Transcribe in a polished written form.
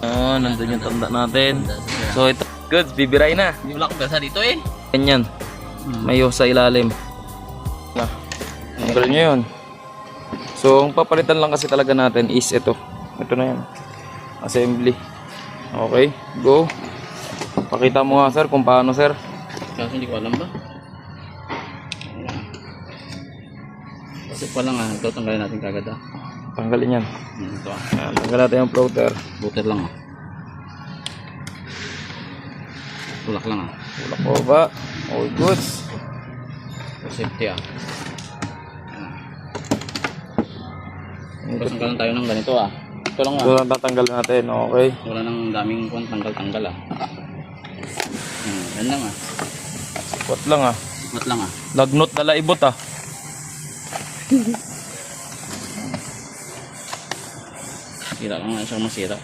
Oh, nandun yung tanda natin. So ito, goods, bibiray na. Hindi wala akong pesa dito eh. Ganyan. Mayo sa ilalim. Na. Tanggal nyo yun. So, ang papalitan lang kasi talaga natin is ito. Ito na yan. Assembly. Okay, go. Pakita mo nga sir kung paano sir. Kasi hindi ko alam ba. Kasi pa lang ito tanggalin natin kagad Tanggalin yan. Ito Ayan, tanggal natin yung floater. butter lang Tulak lang Tulak ko ba? All goods. Safety Tapos tanggalan tayo ng ganito Ito lang Ito lang tatanggalin natin, okay. Wala nang daming tanggal-tanggal Yan lang Sikwat lang Mat lang Lagnot na laibot Sira lang siya masira.